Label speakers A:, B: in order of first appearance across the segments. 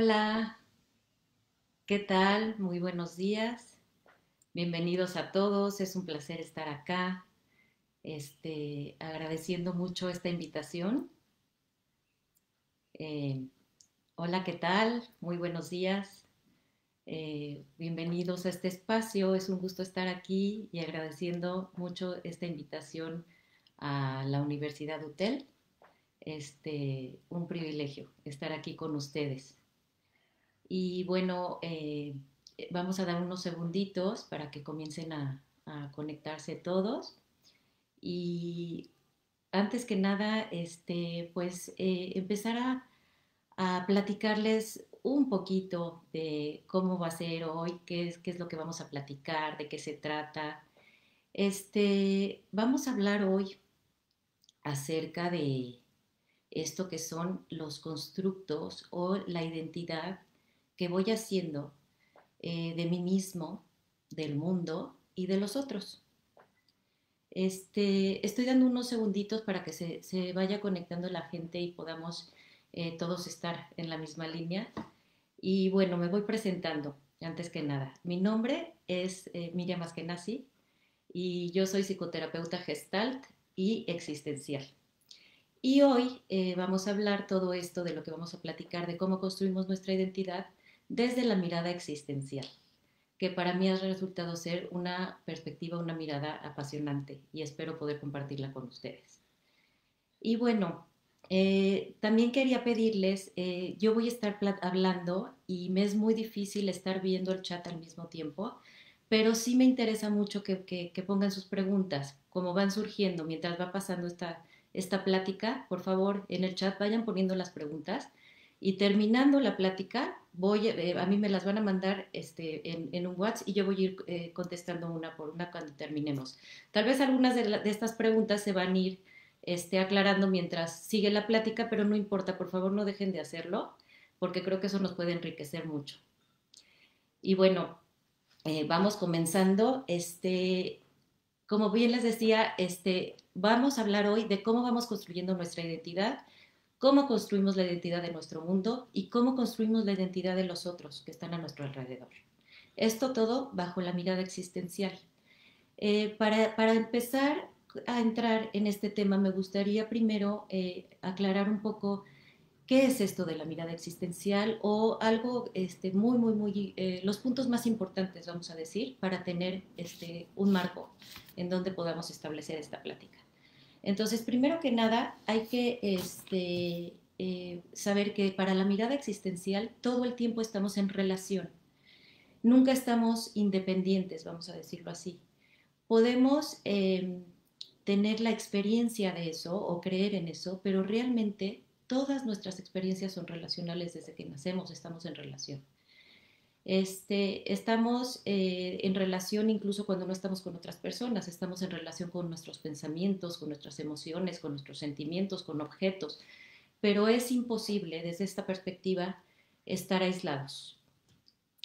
A: Hola, ¿qué tal? Muy buenos días. Bienvenidos a todos. Es un placer estar acá. Agradeciendo mucho esta invitación. Eh, Hola, ¿qué tal? Muy buenos días. Bienvenidos a este espacio. Es un gusto estar aquí y agradeciendo mucho esta invitación a la Universidad UTEL. Un privilegio estar aquí con ustedes. Y bueno, vamos a dar unos segunditos para que comiencen a conectarse todos. Y antes que nada, empezar a platicarles un poquito de cómo va a ser hoy, qué es lo que vamos a platicar, de qué se trata. Vamos a hablar hoy acerca de esto que son los constructos o la identidad que voy haciendo de mí mismo, del mundo y de los otros. Estoy dando unos segunditos para que se vaya conectando la gente y podamos todos estar en la misma línea. Y bueno, me voy presentando antes que nada. Mi nombre es Miriam Askenazi y yo soy psicoterapeuta gestalt y existencial. Y hoy vamos a hablar todo esto de lo que vamos a platicar, de cómo construimos nuestra identidad desde la mirada existencial, que para mí ha resultado ser una perspectiva, una mirada apasionante y espero poder compartirla con ustedes. Y bueno, también quería pedirles, yo voy a estar hablando y me es muy difícil estar viendo el chat al mismo tiempo, pero sí me interesa mucho que pongan sus preguntas, como van surgiendo mientras va pasando esta plática. Por favor, en el chat vayan poniendo las preguntas y terminando la plática, a mí me las van a mandar en un WhatsApp y yo voy a ir contestando una por una cuando terminemos. Tal vez algunas de estas preguntas se van a ir aclarando mientras sigue la plática, pero no importa, por favor no dejen de hacerlo, porque creo que eso nos puede enriquecer mucho. Y bueno, vamos comenzando. Como bien les decía, vamos a hablar hoy de cómo vamos construyendo nuestra identidad, cómo construimos la identidad de nuestro mundo y cómo construimos la identidad de los otros que están a nuestro alrededor. Esto todo bajo la mirada existencial. Para empezar a entrar en este tema, me gustaría primero aclarar un poco qué es esto de la mirada existencial o algo los puntos más importantes, vamos a decir, para tener un marco en donde podamos establecer esta plática. Entonces, primero que nada, hay que saber que para la mirada existencial todo el tiempo estamos en relación. Nunca estamos independientes, vamos a decirlo así. Podemos tener la experiencia de eso o creer en eso, pero realmente todas nuestras experiencias son relacionales desde que nacemos, estamos en relación. Estamos en relación incluso cuando no estamos con otras personas, estamos en relación con nuestros pensamientos, con nuestras emociones, con nuestros sentimientos, con objetos, pero es imposible desde esta perspectiva estar aislados.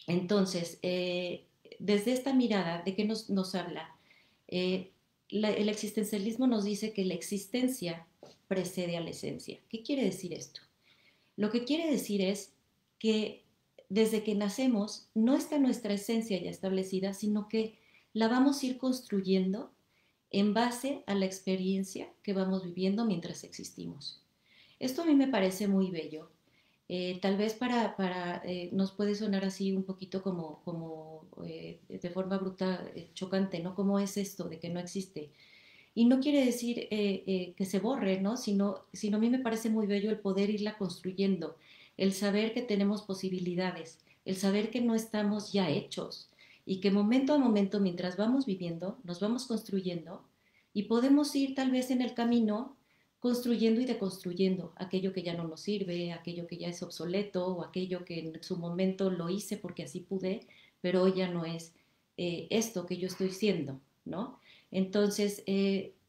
A: Entonces, desde esta mirada, ¿de qué nos habla? Eh, el existencialismo nos dice que la existencia precede a la esencia. ¿Qué quiere decir esto? Lo que quiere decir es que desde que nacemos no está nuestra esencia ya establecida, sino que la vamos a ir construyendo en base a la experiencia que vamos viviendo mientras existimos. Esto a mí me parece muy bello. Tal vez nos puede sonar así un poquito como de forma bruta, chocante, ¿no? ¿Cómo es esto de que no existe? Y no quiere decir que se borre, ¿no? Sino a mí me parece muy bello el poder irla construyendo, el saber que tenemos posibilidades, el saber que no estamos ya hechos y que momento a momento, mientras vamos viviendo, nos vamos construyendo y podemos ir tal vez en el camino construyendo y deconstruyendo aquello que ya no nos sirve, aquello que ya es obsoleto o aquello que en su momento lo hice porque así pude, pero hoy ya no es esto que yo estoy siendo, ¿no? Entonces,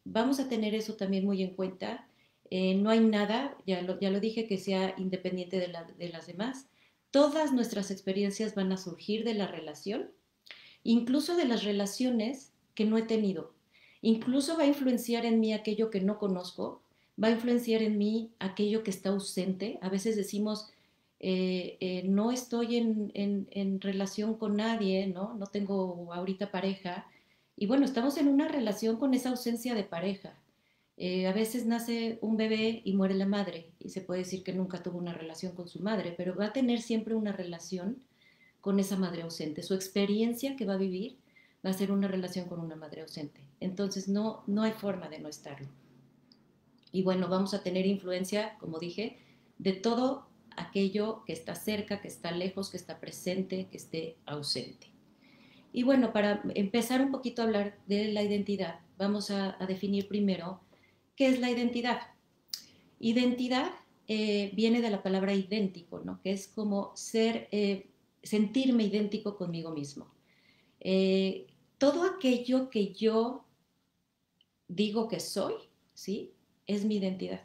A: vamos a tener eso también muy en cuenta. No hay nada, ya lo dije, que sea independiente de las demás. Todas nuestras experiencias van a surgir de la relación, incluso de las relaciones que no he tenido. Incluso va a influenciar en mí aquello que no conozco, va a influenciar en mí aquello que está ausente. A veces decimos, no estoy en relación con nadie, ¿no? No tengo ahorita pareja. Y bueno, estamos en una relación con esa ausencia de pareja. A veces nace un bebé y muere la madre y se puede decir que nunca tuvo una relación con su madre, pero va a tener siempre una relación con esa madre ausente. Su experiencia que va a vivir va a ser una relación con una madre ausente. Entonces no hay forma de no estarlo. Y bueno, vamos a tener influencia, como dije, de todo aquello que está cerca, que está lejos, que está presente, que esté ausente. Y bueno, para empezar un poquito a hablar de la identidad, vamos a definir primero qué es la identidad. Identidad viene de la palabra idéntico, ¿no? Que es como sentirme idéntico conmigo mismo. Eh, Todo aquello que yo digo que soy, ¿sí? Es mi identidad.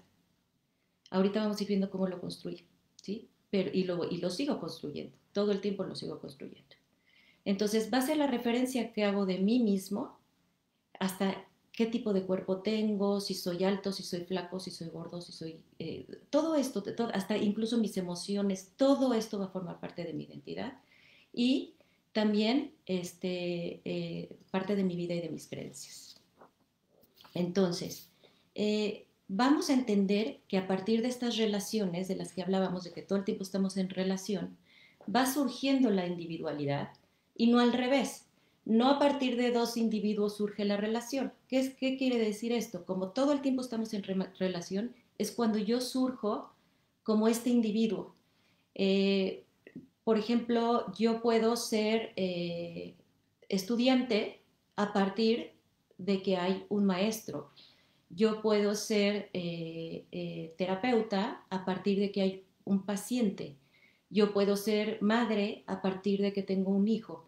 A: Ahorita vamos a ir viendo cómo lo construye, ¿sí? Y lo sigo construyendo, todo el tiempo lo sigo construyendo. Entonces, va a ser la referencia que hago de mí mismo hasta qué tipo de cuerpo tengo, si soy alto, si soy flaco, si soy gordo, si soy... todo esto, hasta incluso mis emociones, todo esto va a formar parte de mi identidad y también parte de mi vida y de mis creencias. Entonces, vamos a entender que a partir de estas relaciones de las que hablábamos, de que todo el tiempo estamos en relación, va surgiendo la individualidad y no al revés. No a partir de dos individuos surge la relación. ¿Qué quiere decir esto? Como todo el tiempo estamos en relación, es cuando yo surjo como este individuo. Eh, por ejemplo, yo puedo ser estudiante a partir de que hay un maestro. Yo puedo ser terapeuta a partir de que hay un paciente. Yo puedo ser madre a partir de que tengo un hijo.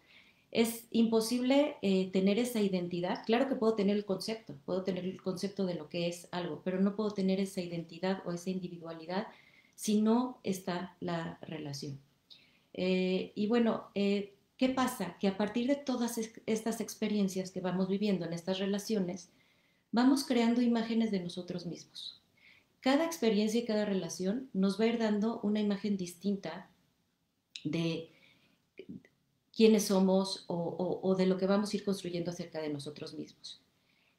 A: Es imposible tener esa identidad. Claro que puedo tener el concepto de lo que es algo, pero no puedo tener esa identidad o esa individualidad si no está la relación. Y bueno, ¿qué pasa? Que a partir de todas estas experiencias que vamos viviendo en estas relaciones, vamos creando imágenes de nosotros mismos. Cada experiencia y cada relación nos va a ir dando una imagen distinta de quiénes somos o de lo que vamos a ir construyendo acerca de nosotros mismos.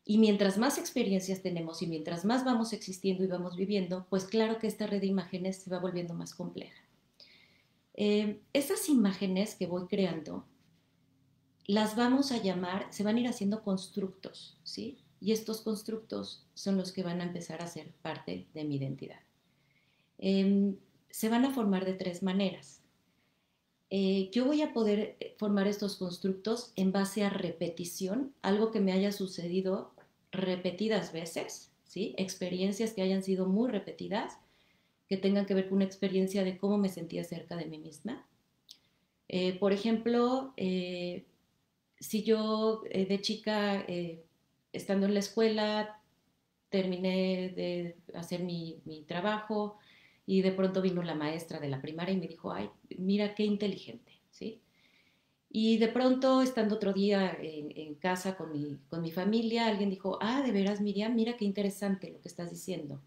A: Y mientras más experiencias tenemos y mientras más vamos existiendo y vamos viviendo, pues claro que esta red de imágenes se va volviendo más compleja. Esas imágenes que voy creando las vamos a llamar, se van a ir haciendo constructos, ¿sí? Y estos constructos son los que van a empezar a ser parte de mi identidad. Se van a formar de tres maneras. Yo voy a poder formar estos constructos en base a repetición, algo que me haya sucedido repetidas veces, ¿sí? Experiencias que hayan sido muy repetidas, que tengan que ver con una experiencia de cómo me sentía cerca de mí misma. Por ejemplo, si yo de chica, estando en la escuela, terminé de hacer mi trabajo y de pronto vino la maestra de la primaria y me dijo, ay, mira qué inteligente, ¿sí? Y de pronto, estando otro día en casa con mi familia, alguien dijo, ah, de veras, Miriam, mira qué interesante lo que estás diciendo.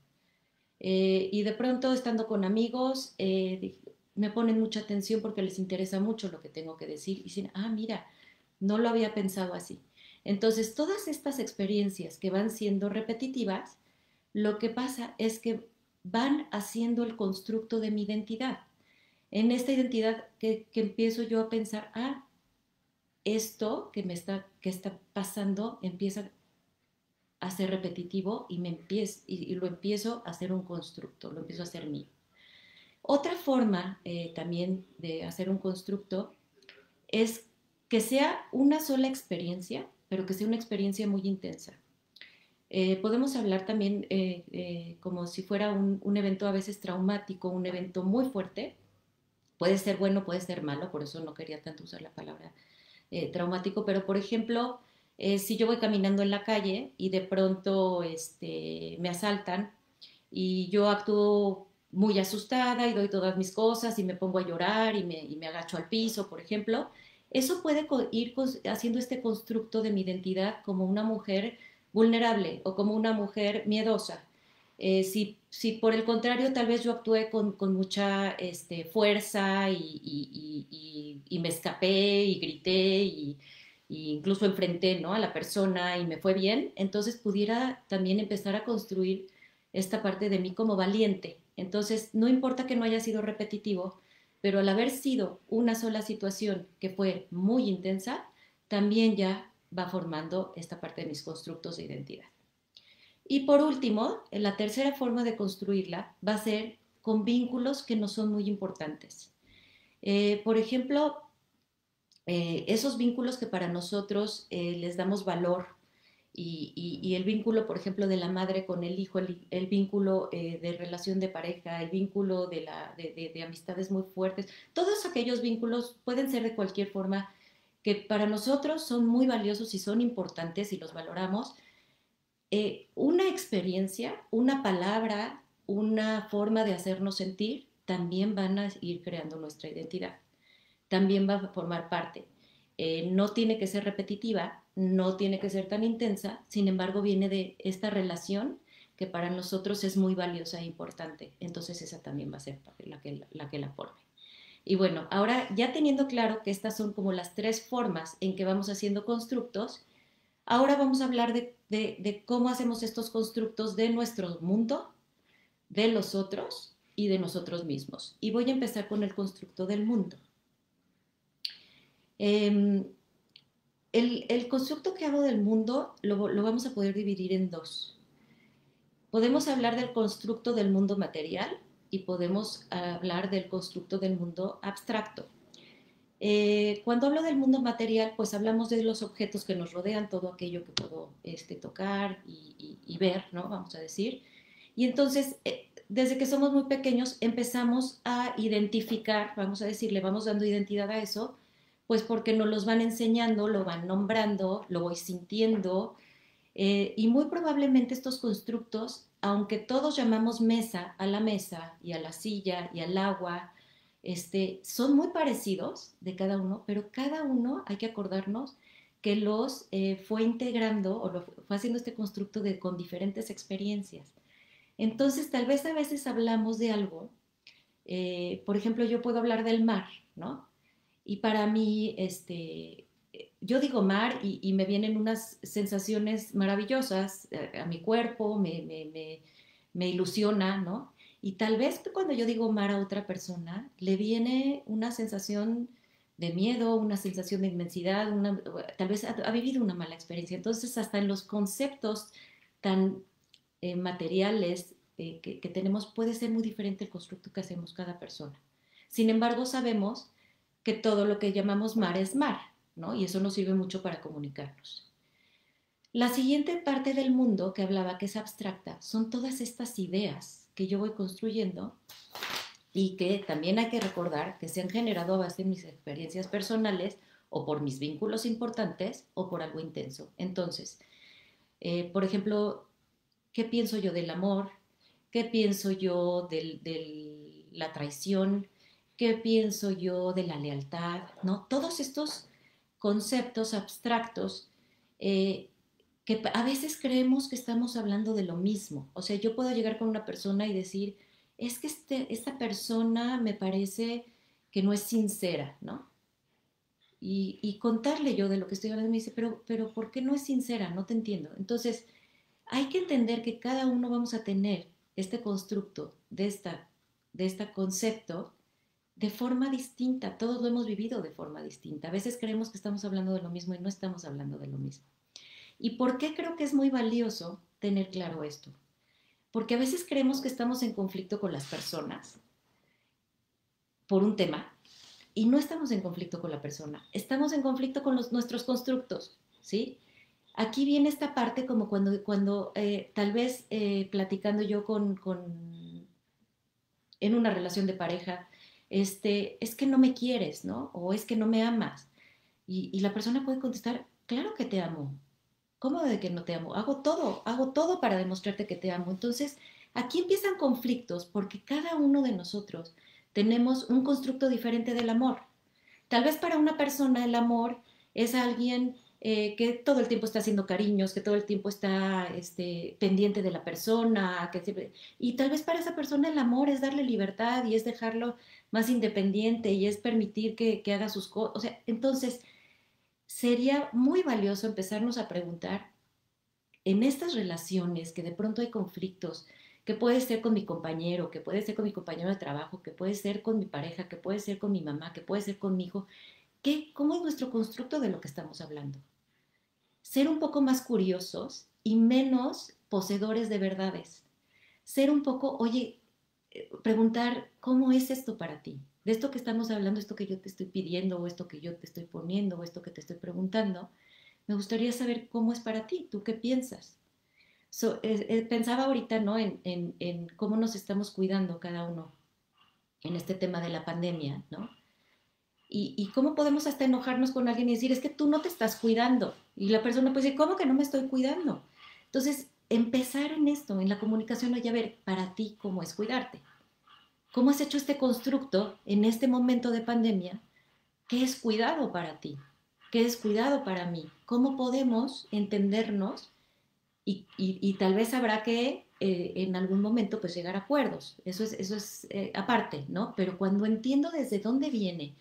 A: Y de pronto, estando con amigos, me ponen mucha atención porque les interesa mucho lo que tengo que decir y dicen, ah, mira, no lo había pensado así. Entonces, todas estas experiencias que van siendo repetitivas, lo que pasa es que van haciendo el constructo de mi identidad. En esta identidad que empiezo yo a pensar, ah, esto que está pasando empieza a ser repetitivo y lo empiezo a hacer un constructo, lo empiezo a hacer mío. Otra forma también de hacer un constructo es que sea una sola experiencia, pero que sea una experiencia muy intensa. Podemos hablar también como si fuera un evento a veces traumático, un evento muy fuerte. Puede ser bueno, puede ser malo, por eso no quería tanto usar la palabra traumático, pero por ejemplo, si yo voy caminando en la calle y de pronto me asaltan y yo actúo muy asustada y doy todas mis cosas y me pongo a llorar y me agacho al piso, por ejemplo, eso puede ir haciendo este constructo de mi identidad como una mujer vulnerable o como una mujer miedosa. si por el contrario tal vez yo actué con mucha fuerza y me escapé y grité y incluso enfrenté, ¿no?, a la persona y me fue bien, entonces pudiera también empezar a construir esta parte de mí como valiente. Entonces, no importa que no haya sido repetitivo, pero al haber sido una sola situación que fue muy intensa, también ya va formando esta parte de mis constructos de identidad. Y por último, la tercera forma de construirla va a ser con vínculos que no son muy importantes. Por ejemplo, esos vínculos que para nosotros les damos valor y el vínculo, por ejemplo, de la madre con el hijo, el vínculo de relación de pareja, el vínculo de amistades muy fuertes, todos aquellos vínculos pueden ser de cualquier forma que para nosotros son muy valiosos y son importantes y los valoramos. Una experiencia, una palabra, una forma de hacernos sentir, también van a ir creando nuestra identidad, también va a formar parte. No tiene que ser repetitiva, no tiene que ser tan intensa, sin embargo viene de esta relación que para nosotros es muy valiosa e importante, entonces esa también va a ser la que la forme. Y bueno, ahora ya teniendo claro que estas son como las tres formas en que vamos haciendo constructos, ahora vamos a hablar de cómo hacemos estos constructos de nuestro mundo, de los otros y de nosotros mismos. Y voy a empezar con el constructo del mundo. Eh, el constructo que hago del mundo lo vamos a poder dividir en dos. Podemos hablar del constructo del mundo material y podemos hablar del constructo del mundo abstracto. Cuando hablo del mundo material, pues hablamos de los objetos que nos rodean, todo aquello que puedo tocar y ver, ¿no? Vamos a decir. Y entonces, desde que somos muy pequeños, empezamos a identificar, vamos a decir, le vamos dando identidad a eso, pues porque nos los van enseñando, lo van nombrando, lo voy sintiendo, y muy probablemente estos constructos, aunque todos llamamos mesa a la mesa y a la silla y al agua, son muy parecidos de cada uno, pero cada uno hay que acordarnos que los fue integrando o lo fue haciendo este constructo con diferentes experiencias. Entonces, tal vez a veces hablamos de algo, por ejemplo, yo puedo hablar del mar, ¿no? Y para mí, yo digo mar y me vienen unas sensaciones maravillosas a mi cuerpo, me ilusiona, ¿no? Y tal vez cuando yo digo mar a otra persona, le viene una sensación de miedo, una sensación de inmensidad, tal vez ha vivido una mala experiencia. Entonces, hasta en los conceptos tan materiales que tenemos, puede ser muy diferente el constructo que hacemos cada persona. Sin embargo, sabemos que todo lo que llamamos mar es mar, ¿no? Y eso nos sirve mucho para comunicarnos. La siguiente parte del mundo que hablaba, que es abstracta, son todas estas ideas que yo voy construyendo y que también hay que recordar que se han generado a base de mis experiencias personales o por mis vínculos importantes o por algo intenso. Entonces, por ejemplo, ¿qué pienso yo del amor? ¿Qué pienso yo de la traición? ¿Qué pienso yo de la lealtad? ¿No? Todos estos conceptos abstractos eh, que a veces creemos que estamos hablando de lo mismo. O sea, yo puedo llegar con una persona y decir, es que esta persona me parece que no es sincera, ¿no? Y contarle yo de lo que estoy hablando, me dice, pero ¿por qué no es sincera? No te entiendo. Entonces, hay que entender que cada uno vamos a tener este constructo de este concepto de forma distinta. Todos lo hemos vivido de forma distinta. A veces creemos que estamos hablando de lo mismo y no estamos hablando de lo mismo. ¿Y por qué creo que es muy valioso tener claro esto? Porque a veces creemos que estamos en conflicto con las personas por un tema y no estamos en conflicto con la persona, estamos en conflicto con nuestros constructos, ¿sí? Aquí viene esta parte como cuando tal vez platicando yo en una relación de pareja, es que no me quieres, ¿no? O es que no me amas. Y la persona puede contestar, claro que te amo. ¿Cómo de que no te amo? Hago todo para demostrarte que te amo. Entonces, aquí empiezan conflictos porque cada uno de nosotros tenemos un constructo diferente del amor. Tal vez para una persona el amor es alguien que todo el tiempo está haciendo cariños, que todo el tiempo está pendiente de la persona, y tal vez para esa persona el amor es darle libertad y es dejarlo más independiente y es permitir que haga sus cosas. O sea, entonces sería muy valioso empezarnos a preguntar en estas relaciones que de pronto hay conflictos, que puede ser con mi compañero, que puede ser con mi compañero de trabajo, que puede ser con mi pareja, que puede ser con mi mamá, que puede ser con mi hijo, ¿cómo es nuestro constructo de lo que estamos hablando? Ser un poco más curiosos y menos poseedores de verdades. Ser un poco, oye, preguntar, ¿cómo es esto para ti? De esto que estamos hablando, esto que yo te estoy pidiendo, o esto que yo te estoy poniendo, o esto que te estoy preguntando, me gustaría saber cómo es para ti, tú qué piensas. Pensaba ahorita, ¿no? En cómo nos estamos cuidando cada uno en este tema de la pandemia, ¿no? Y cómo podemos hasta enojarnos con alguien y decir, es que tú no te estás cuidando. Y la persona puede decir, ¿cómo que no me estoy cuidando? Entonces, empezar en esto, en la comunicación, oye, a ver, para ti, ¿cómo es cuidarte? ¿Cómo has hecho este constructo en este momento de pandemia? ¿Qué es cuidado para ti? ¿Qué es cuidado para mí? ¿Cómo podemos entendernos? Y tal vez habrá que en algún momento pues llegar a acuerdos. Eso es aparte, ¿no? Pero cuando entiendo desde dónde viene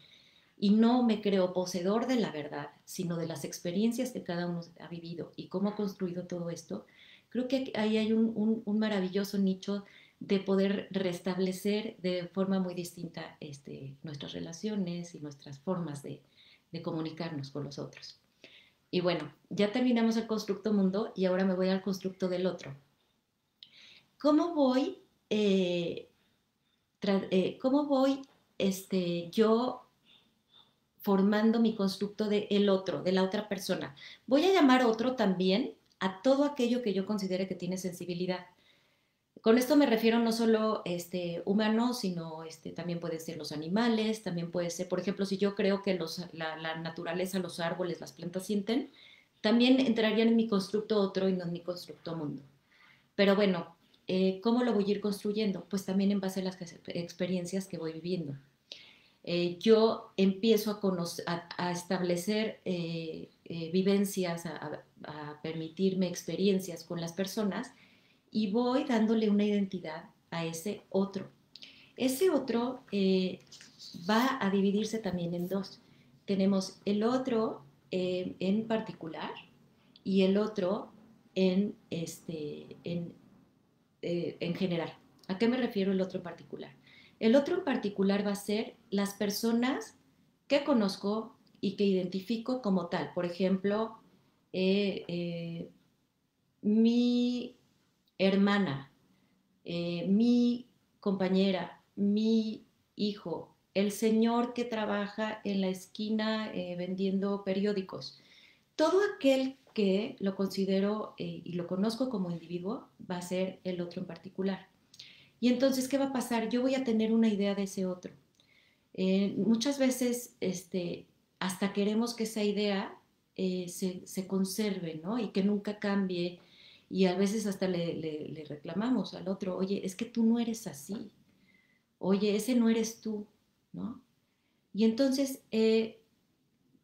A: y no me creo poseedor de la verdad, sino de las experiencias que cada uno ha vivido y cómo ha construido todo esto, creo que ahí hay un maravilloso nicho de poder restablecer de forma muy distinta nuestras relaciones y nuestras formas de comunicarnos con los otros. Y bueno, ya terminamos el constructo mundo y ahora me voy al constructo del otro. ¿Cómo voy, eh, cómo voy yo formando mi constructo de el otro, de la otra persona? Voy a llamar otro también a todo aquello que yo considere que tiene sensibilidad. Con esto me refiero no solo humanos, sino también pueden ser los animales, también puede ser, por ejemplo, si yo creo que la naturaleza, los árboles, las plantas sienten, también entrarían en mi constructo otro y no en mi constructo mundo. Pero bueno, ¿cómo lo voy a ir construyendo? Pues también en base a las experiencias que voy viviendo. Yo empiezo a establecer vivencias, a permitirme experiencias con las personas y voy dándole una identidad a ese otro. Ese otro va a dividirse también en dos. Tenemos el otro en particular y el otro en general. ¿A qué me refiero el otro en particular? El otro en particular va a ser las personas que conozco y que identifico como tal. Por ejemplo, eh, eh, mi hermana, mi compañera, mi hijo, el señor que trabaja en la esquina vendiendo periódicos. Todo aquel que lo considero y lo conozco como individuo va a ser el otro en particular. Y entonces, ¿qué va a pasar? Yo voy a tener una idea de ese otro. Muchas veces hasta queremos que esa idea se conserve, ¿no? Y que nunca cambie. Y a veces hasta le reclamamos al otro, oye, es que tú no eres así. Oye, ese no eres tú, ¿no? Y entonces,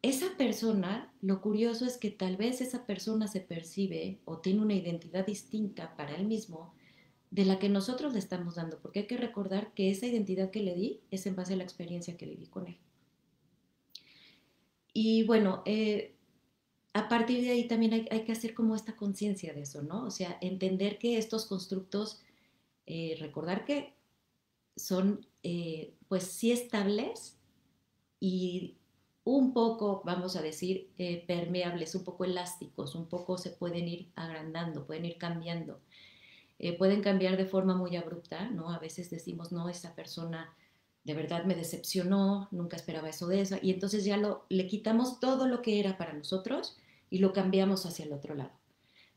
A: esa persona, lo curioso es que tal vez esa persona se percibe o tiene una identidad distinta para él mismo de la que nosotros le estamos dando, porque hay que recordar que esa identidad que le di es en base a la experiencia que viví con él. Y bueno, a partir de ahí también hay que hacer como esta conciencia de eso, ¿no? O sea, entender que estos constructos, recordar que son pues sí estables y un poco, vamos a decir, permeables, un poco elásticos, un poco se pueden ir agrandando, pueden ir cambiando. Pueden cambiar de forma muy abrupta, ¿no? A veces decimos, no, esa persona de verdad me decepcionó, nunca esperaba eso de esa, y entonces ya le quitamos todo lo que era para nosotros y lo cambiamos hacia el otro lado.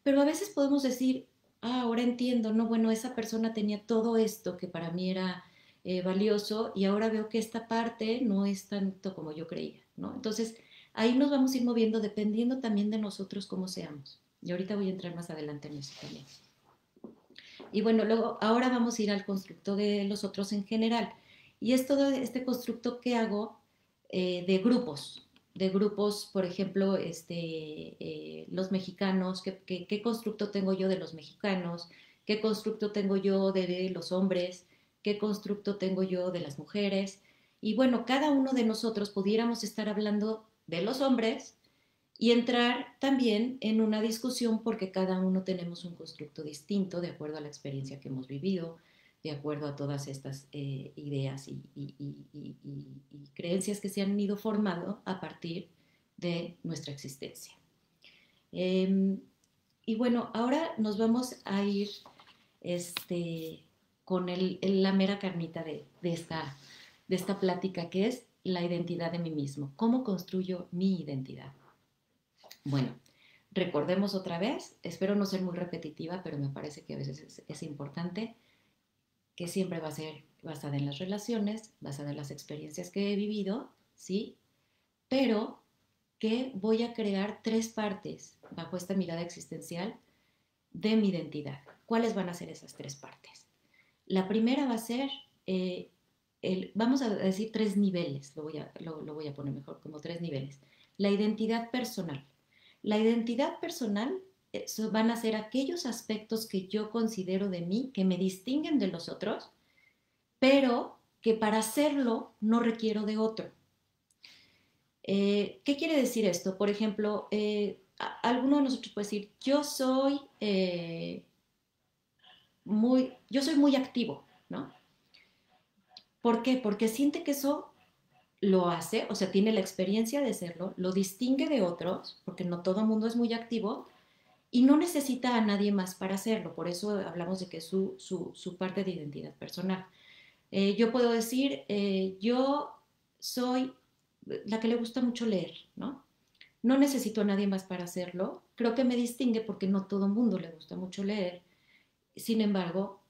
A: Pero a veces podemos decir, ah, ahora entiendo, no, bueno, esa persona tenía todo esto que para mí era valioso y ahora veo que esta parte no es tanto como yo creía, ¿no? Entonces, ahí nos vamos a ir moviendo dependiendo también de nosotros cómo seamos. Y ahorita voy a entrar más adelante en eso también. Y bueno, luego, ahora vamos a ir al constructo de los otros en general. Y es todo este constructo que hago de grupos. de grupos, por ejemplo, los mexicanos, qué constructo tengo yo de los mexicanos, qué constructo tengo yo de los hombres, qué constructo tengo yo de las mujeres. Y bueno, cada uno de nosotros pudiéramos estar hablando de los hombres y entrar también en una discusión porque cada uno tenemos un constructo distinto de acuerdo a la experiencia que hemos vivido, de acuerdo a todas estas ideas y creencias que se han ido formando a partir de nuestra existencia. Eh, y bueno, ahora nos vamos a ir este, con la mera carnita de esta plática que es la identidad de mí mismo. ¿Cómo construyo mi identidad? Bueno, recordemos otra vez, espero no ser muy repetitiva, pero me parece que a veces es importante, que siempre va a ser basada en las relaciones, basada en las experiencias que he vivido, ¿sí? Pero que voy a crear tres partes bajo esta mirada existencial de mi identidad. ¿Cuáles van a ser esas tres partes? La primera va a ser, vamos a decir tres niveles, lo voy a poner mejor, como tres niveles. La identidad personal. La identidad personal van a ser aquellos aspectos que yo considero de mí que me distinguen de los otros, pero que para hacerlo no requiero de otro. ¿Qué quiere decir esto? Por ejemplo, alguno de nosotros puede decir, yo soy muy activo, ¿no? ¿Por qué? Porque siente que eso lo hace, o sea, tiene la experiencia de serlo, lo distingue de otros, porque no todo el mundo es muy activo, y no necesita a nadie más para hacerlo. Por eso hablamos de que es su parte de identidad personal. Yo puedo decir, yo soy la que le gusta mucho leer, ¿no? No necesito a nadie más para hacerlo. Creo que me distingue porque no todo el mundo le gusta mucho leer. Sin embargo,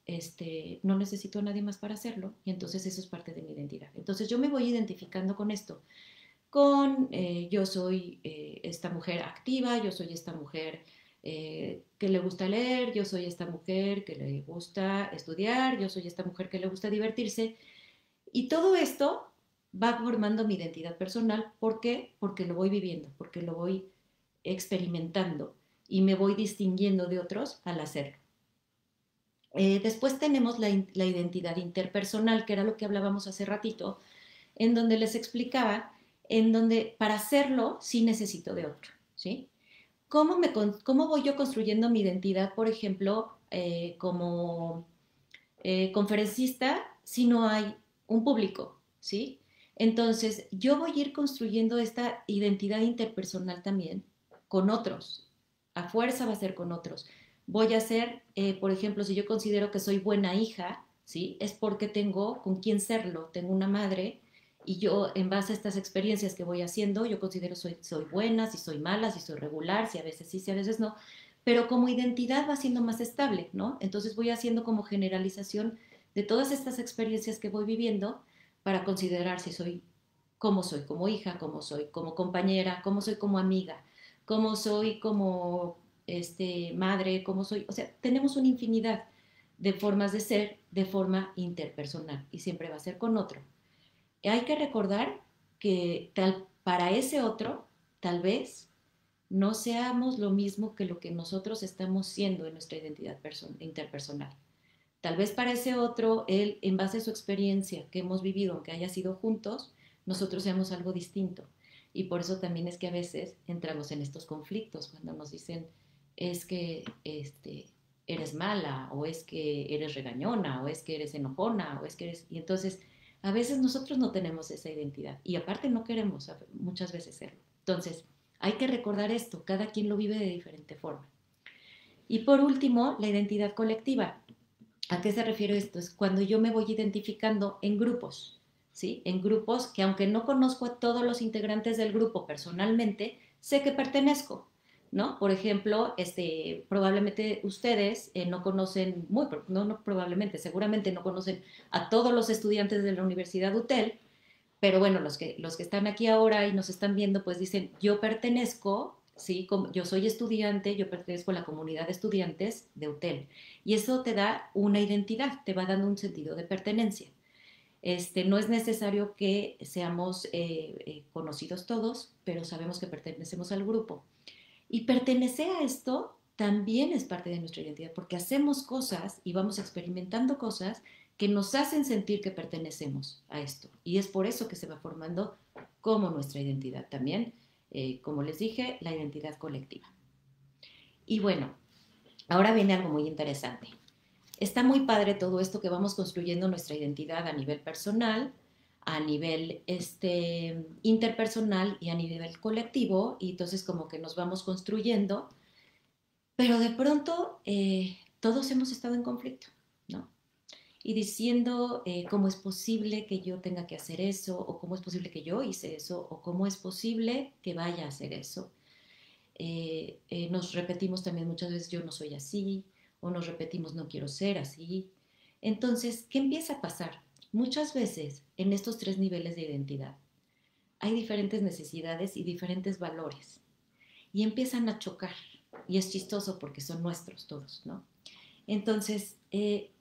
A: no necesito a nadie más para hacerlo y entonces eso es parte de mi identidad. Entonces yo me voy identificando con esto, yo soy esta mujer activa, yo soy esta mujer que le gusta leer, yo soy esta mujer que le gusta estudiar, yo soy esta mujer que le gusta divertirse. Y todo esto va formando mi identidad personal. ¿Por qué? Porque lo voy viviendo, porque lo voy experimentando y me voy distinguiendo de otros al hacerlo. Después tenemos la identidad interpersonal, que era lo que hablábamos hace ratito, en donde les explicaba, en donde para hacerlo sí necesito de otro, ¿sí? ¿Cómo voy yo construyendo mi identidad, por ejemplo, como conferencista, si no hay un público, ¿sí? Entonces, yo voy a ir construyendo esta identidad interpersonal también con otros. A fuerza va a ser con otros. Voy a ser, por ejemplo, si yo considero que soy buena hija, ¿sí? Es porque tengo con quién serlo. Tengo una madre y yo, en base a estas experiencias que voy haciendo, yo considero soy buena, si soy mala, si soy regular, si a veces sí, si a veces no, pero como identidad va siendo más estable, ¿no? Entonces voy haciendo como generalización de todas estas experiencias que voy viviendo para considerar si soy como hija, cómo soy como compañera, cómo soy como amiga, cómo soy como madre, cómo soy, o sea, tenemos una infinidad de formas de ser de forma interpersonal y siempre va a ser con otro. Hay que recordar que para ese otro, tal vez no seamos lo mismo que lo que nosotros estamos siendo en nuestra identidad interpersonal. Tal vez para ese otro, él, en base a su experiencia que hemos vivido, aunque haya sido juntos, nosotros seamos algo distinto. Y por eso también es que a veces entramos en estos conflictos cuando nos dicen, es que eres mala, o es que eres regañona, o es que eres enojona, o es que eres... Y entonces, a veces nosotros no tenemos esa identidad. Y aparte no queremos muchas veces serlo. Entonces, hay que recordar esto, cada quien lo vive de diferente forma. Y por último, la identidad colectiva. ¿A qué se refiere esto? Es cuando yo me voy identificando en grupos, ¿sí? En grupos que aunque no conozco a todos los integrantes del grupo personalmente, sé que pertenezco, ¿no? Por ejemplo, probablemente ustedes no conocen, no probablemente, seguramente no conocen a todos los estudiantes de la Universidad UTEL, pero bueno, los que están aquí ahora y nos están viendo, pues dicen, yo pertenezco, ¿sí? Yo soy estudiante, yo pertenezco a la comunidad de estudiantes de UTEL. Y eso te da una identidad, te va dando un sentido de pertenencia. No es necesario que seamos conocidos todos, pero sabemos que pertenecemos al grupo. Y pertenecer a esto también es parte de nuestra identidad, porque hacemos cosas y vamos experimentando cosas que nos hacen sentir que pertenecemos a esto. Y es por eso que se va formando como nuestra identidad también, como les dije, la identidad colectiva. Y bueno, ahora viene algo muy interesante. Está muy padre todo esto que vamos construyendo nuestra identidad a nivel personal, a nivel interpersonal y a nivel colectivo, y entonces como que nos vamos construyendo, pero de pronto todos hemos estado en conflicto, ¿no? Y diciendo cómo es posible que yo tenga que hacer eso, o cómo es posible que yo hice eso, o cómo es posible que vaya a hacer eso. Nos repetimos también muchas veces yo no soy así, o nos repetimos no quiero ser así. Entonces, ¿qué empieza a pasar? Muchas veces en estos tres niveles de identidad hay diferentes necesidades y diferentes valores y empiezan a chocar. Y es chistoso porque son nuestros todos, ¿no? Entonces,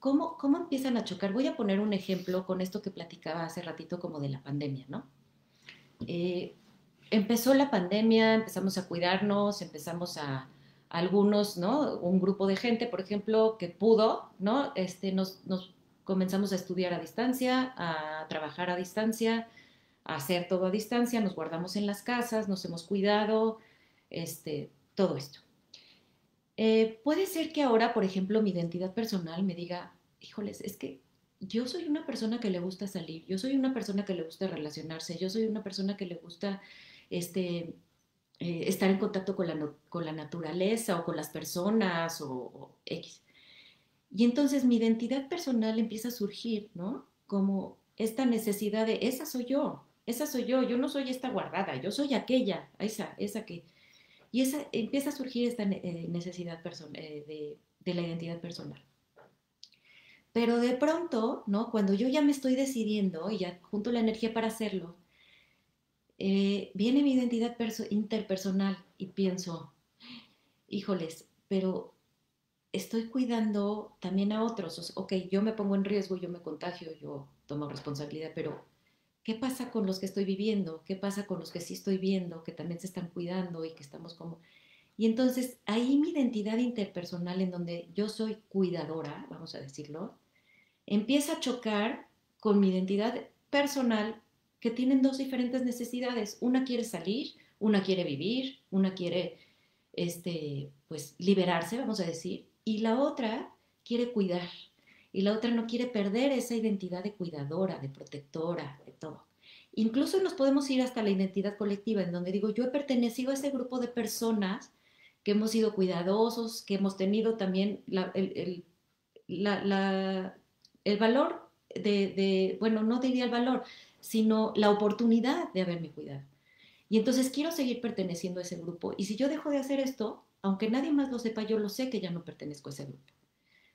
A: ¿cómo empiezan a chocar? Voy a poner un ejemplo con esto que platicaba hace ratito como de la pandemia, ¿no? Eh, Empezó la pandemia, empezamos a cuidarnos, empezamos a algunos, ¿no? Un grupo de gente, por ejemplo, que pudo, ¿no? Nos comenzamos a estudiar a distancia, a trabajar a distancia, a hacer todo a distancia, nos guardamos en las casas, nos hemos cuidado, todo esto. Puede ser que ahora, por ejemplo, mi identidad personal me diga, híjoles, es que yo soy una persona que le gusta salir, yo soy una persona que le gusta relacionarse, yo soy una persona que le gusta este, estar en contacto con la naturaleza o con las personas o X. Y entonces mi identidad personal empieza a surgir, ¿no? Como esta necesidad de, esa soy yo no soy esta guardada, yo soy aquella, esa que... Y esa, empieza a surgir esta necesidad de la identidad personal. Pero de pronto, ¿no? Cuando yo ya me estoy decidiendo y ya junto la energía para hacerlo, viene mi identidad interpersonal y pienso, híjoles, pero estoy cuidando también a otros. O sea, ok, yo me pongo en riesgo, yo me contagio, yo tomo responsabilidad, pero ¿qué pasa con los que estoy viviendo? ¿Qué pasa con los que sí estoy viendo, que también se están cuidando y que estamos como... Y entonces ahí mi identidad interpersonal en donde yo soy cuidadora, vamos a decirlo, empieza a chocar con mi identidad personal que tienen dos diferentes necesidades. Una quiere salir, una quiere vivir, una quiere pues liberarse, vamos a decir, y la otra quiere cuidar. Y la otra no quiere perder esa identidad de cuidadora, de protectora, de todo. Incluso nos podemos ir hasta la identidad colectiva, en donde digo, yo he pertenecido a ese grupo de personas que hemos sido cuidadosos, que hemos tenido también el valor bueno, no diría el valor, sino la oportunidad de haberme cuidado. Y entonces quiero seguir perteneciendo a ese grupo. Y si yo dejo de hacer esto, aunque nadie más lo sepa, yo lo sé que ya no pertenezco a ese grupo.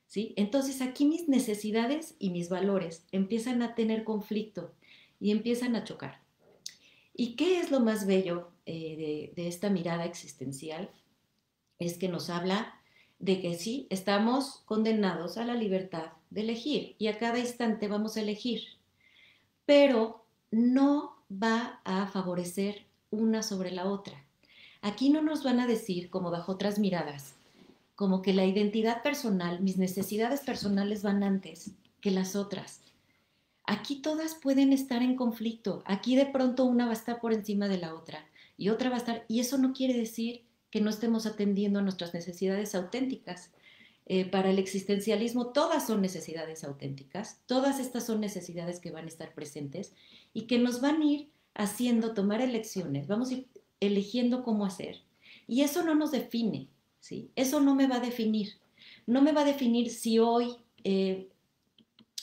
A: ¿Sí? Entonces aquí mis necesidades y mis valores empiezan a tener conflicto y empiezan a chocar. ¿Y qué es lo más bello de esta mirada existencial? Es que nos habla de que sí, estamos condenados a la libertad de elegir y a cada instante vamos a elegir, pero no va a favorecer una sobre la otra. Aquí no nos van a decir, como bajo otras miradas, como que la identidad personal, mis necesidades personales van antes que las otras. Aquí todas pueden estar en conflicto. Aquí de pronto una va a estar por encima de la otra y otra va a estar, y eso no quiere decir que no estemos atendiendo a nuestras necesidades auténticas. Para el existencialismo todas son necesidades auténticas, todas estas son necesidades que van a estar presentes y que nos van a ir haciendo tomar elecciones, vamos a ir eligiendo cómo hacer. Y eso no nos define, ¿sí? Eso no me va a definir. No me va a definir si hoy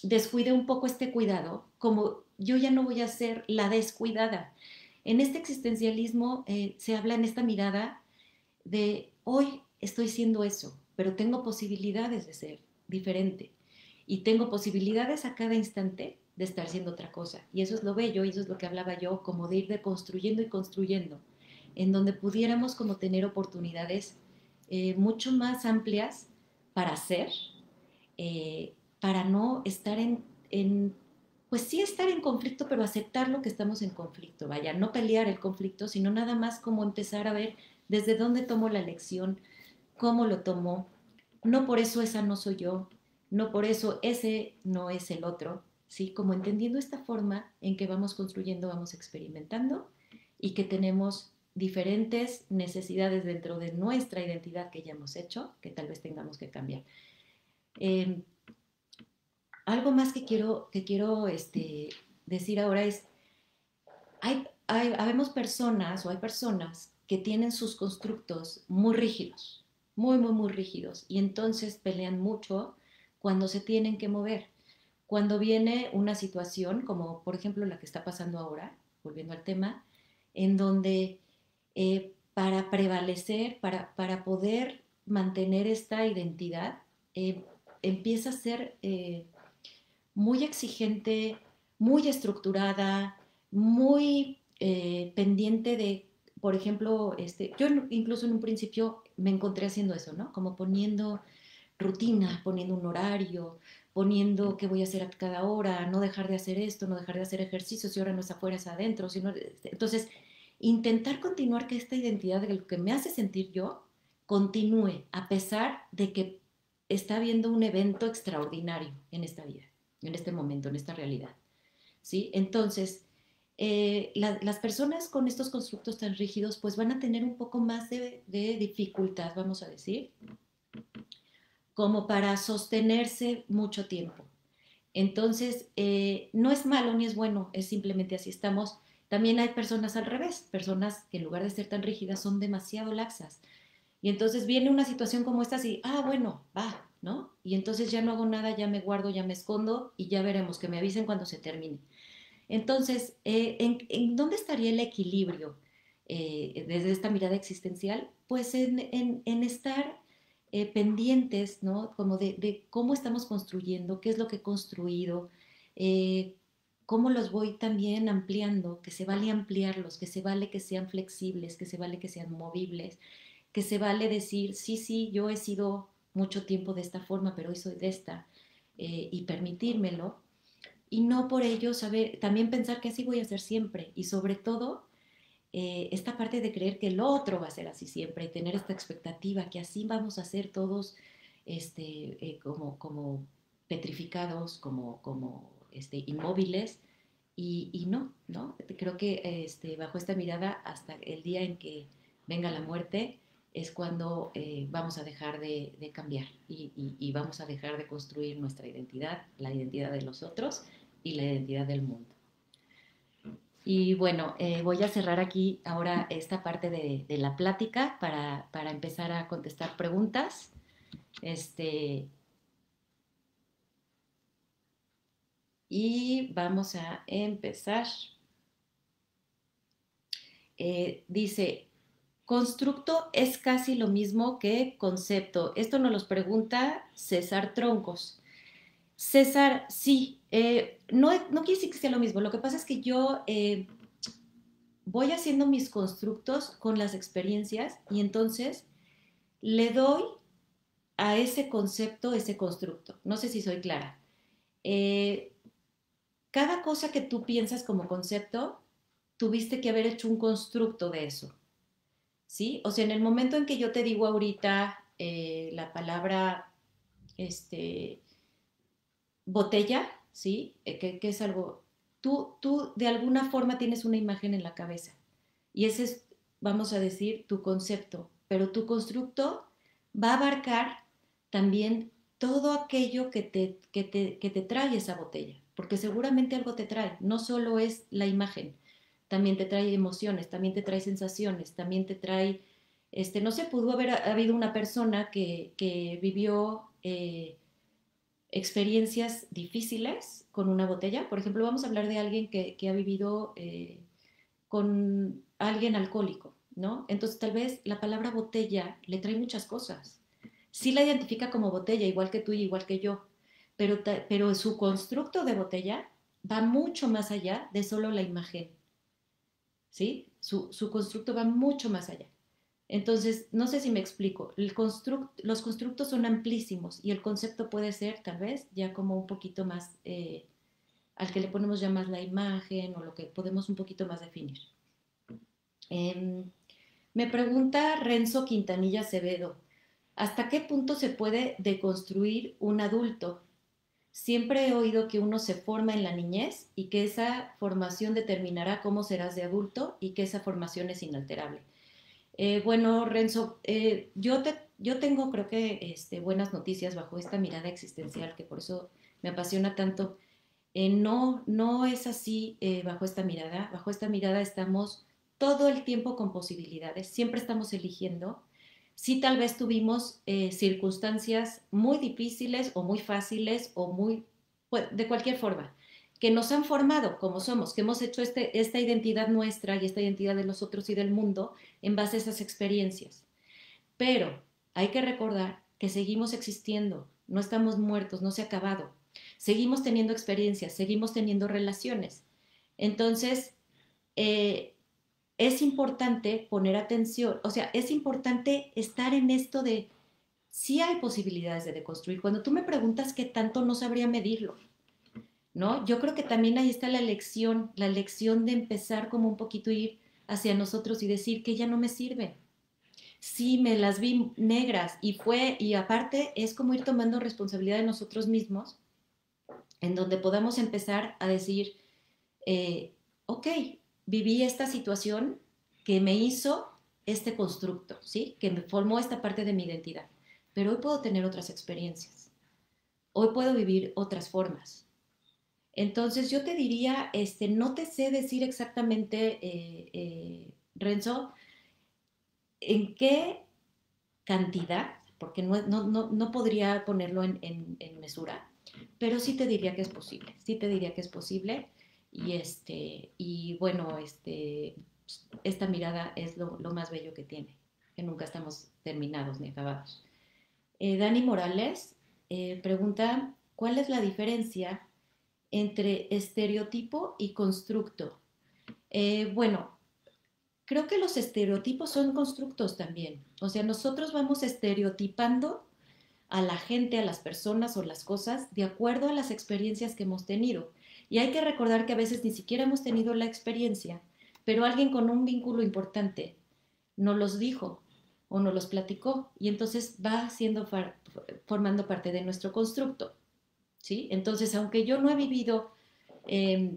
A: descuide un poco este cuidado, como yo ya no voy a ser la descuidada. En este existencialismo se habla en esta mirada de hoy estoy siendo eso, pero tengo posibilidades de ser diferente y tengo posibilidades a cada instante de estar siendo otra cosa. Y eso es lo bello y eso es lo que hablaba yo, como de ir construyendo y construyendo, en donde pudiéramos como tener oportunidades mucho más amplias para hacer, para no estar en pues sí estar en conflicto, pero aceptar lo que estamos en conflicto, vaya, no pelear el conflicto, sino nada más como empezar a ver desde dónde tomo la lección, cómo lo tomo, no por eso esa no soy yo, no por eso ese no es el otro, ¿sí? Como entendiendo esta forma en que vamos construyendo, vamos experimentando y que tenemos diferentes necesidades dentro de nuestra identidad que ya hemos hecho, que tal vez tengamos que cambiar. Eh, Algo más que quiero decir ahora es, habemos personas o hay personas que tienen sus constructos muy rígidos, muy, muy, muy rígidos, y entonces pelean mucho cuando se tienen que mover. Cuando viene una situación, como por ejemplo la que está pasando ahora, volviendo al tema, en donde para prevalecer, para poder mantener esta identidad, empieza a ser muy exigente, muy estructurada, muy pendiente de, por ejemplo, yo incluso en un principio me encontré haciendo eso, ¿no? Como poniendo rutina, poniendo un horario, poniendo qué voy a hacer a cada hora, no dejar de hacer esto, no dejar de hacer ejercicio, si ahora no es afuera, es adentro, sino, entonces, intentar continuar que esta identidad de lo que me hace sentir yo continúe a pesar de que está habiendo un evento extraordinario en esta vida, en este momento, en esta realidad. ¿Sí? Entonces, las personas con estos constructos tan rígidos pues van a tener un poco más de dificultad, vamos a decir, como para sostenerse mucho tiempo. Entonces, no es malo ni es bueno, es simplemente así estamos. También hay personas al revés, personas que en lugar de ser tan rígidas son demasiado laxas. Y entonces viene una situación como esta así, bueno, va, ¿no? Y entonces ya no hago nada, ya me guardo, ya me escondo y ya veremos, que me avisen cuando se termine. Entonces, ¿en dónde estaría el equilibrio desde esta mirada existencial? Pues en estar pendientes, ¿no? Como de cómo estamos construyendo, qué es lo que he construido, eh, cómo los voy también ampliando, que se vale ampliarlos, que se vale que sean flexibles, que se vale que sean movibles, que se vale decir, sí, sí, yo he sido mucho tiempo de esta forma, pero hoy soy de esta, y permitírmelo y no por ello saber, también pensar que así voy a ser siempre y sobre todo esta parte de creer que el otro va a ser así siempre y tener esta expectativa que así vamos a ser todos como petrificados, como inmóviles y no, ¿no? Creo que bajo esta mirada hasta el día en que venga la muerte es cuando vamos a dejar de cambiar y vamos a dejar de construir nuestra identidad, la identidad de los otros y la identidad del mundo. Y bueno, voy a cerrar aquí ahora esta parte de la plática para empezar a contestar preguntas. Este, y vamos a empezar. Dice, constructo es casi lo mismo que concepto. Esto nos lo pregunta César Troncos. César, sí, no quiere decir que sea lo mismo. Lo que pasa es que yo voy haciendo mis constructos con las experiencias y entonces le doy a ese concepto ese constructo. No sé si soy clara. Eh, Cada cosa que tú piensas como concepto, tuviste que haber hecho un constructo de eso. ¿Sí? O sea, en el momento en que yo te digo ahorita la palabra este, botella, ¿sí? Que es algo, tú de alguna forma tienes una imagen en la cabeza y ese es, vamos a decir, tu concepto, pero tu constructo va a abarcar también todo aquello que te trae esa botella, porque seguramente algo te trae, no solo es la imagen, también te trae emociones, también te trae sensaciones, también te trae, no sé, pudo haber habido una persona que vivió experiencias difíciles con una botella. Por ejemplo, vamos a hablar de alguien que ha vivido con alguien alcohólico, ¿no? Entonces tal vez la palabra botella le trae muchas cosas. Sí la identifica como botella, igual que tú y igual que yo, pero su constructo de botella va mucho más allá de solo la imagen, ¿sí? Su constructo va mucho más allá. Entonces, no sé si me explico. Los constructos son amplísimos y el concepto puede ser, tal vez, ya como un poquito más, al que le ponemos ya más la imagen o lo que podemos un poquito más definir. Eh, Me pregunta Renzo Quintanilla Acevedo, ¿hasta qué punto se puede deconstruir un adulto? Siempre he oído que uno se forma en la niñez y que esa formación determinará cómo serás de adulto y que esa formación es inalterable. Bueno, Renzo, yo tengo creo que buenas noticias bajo esta mirada existencial, que por eso me apasiona tanto. No, no es así bajo esta mirada. Bajo esta mirada estamos todo el tiempo con posibilidades, siempre estamos eligiendo. Sí, tal vez tuvimos circunstancias muy difíciles o muy fáciles o muy, pues, de cualquier forma, que nos han formado como somos, que hemos hecho esta identidad nuestra y esta identidad de nosotros y del mundo en base a esas experiencias. Pero hay que recordar que seguimos existiendo, no estamos muertos, no se ha acabado. Seguimos teniendo experiencias, seguimos teniendo relaciones. Entonces, eh, es importante poner atención, o sea, es importante estar en esto de si hay posibilidades de deconstruir. Cuando tú me preguntas qué tanto, no sabría medirlo, ¿no? Yo creo que también ahí está la lección de empezar como un poquito ir hacia nosotros y decir que ya no me sirve. Sí, me las vi negras y aparte es como ir tomando responsabilidad de nosotros mismos, en donde podamos empezar a decir, eh, ok, viví esta situación que me hizo este constructo, ¿sí? Que me formó esta parte de mi identidad, pero hoy puedo tener otras experiencias, hoy puedo vivir otras formas. Entonces yo te diría, no te sé decir exactamente, Renzo, en qué cantidad, porque no podría ponerlo en mesura, pero sí te diría que es posible, sí te diría que es posible y bueno, esta mirada es lo más bello que tiene, que nunca estamos terminados ni acabados. Dani Morales pregunta, ¿cuál es la diferencia entre estereotipo y constructo? Bueno, creo que los estereotipos son constructos también. O sea, nosotros vamos estereotipando a la gente, a las personas o las cosas de acuerdo a las experiencias que hemos tenido. Y hay que recordar que a veces ni siquiera hemos tenido la experiencia, pero alguien con un vínculo importante nos los dijo o nos los platicó y entonces va siendo formando parte de nuestro constructo. ¿Sí? Entonces, aunque yo no he vivido eh,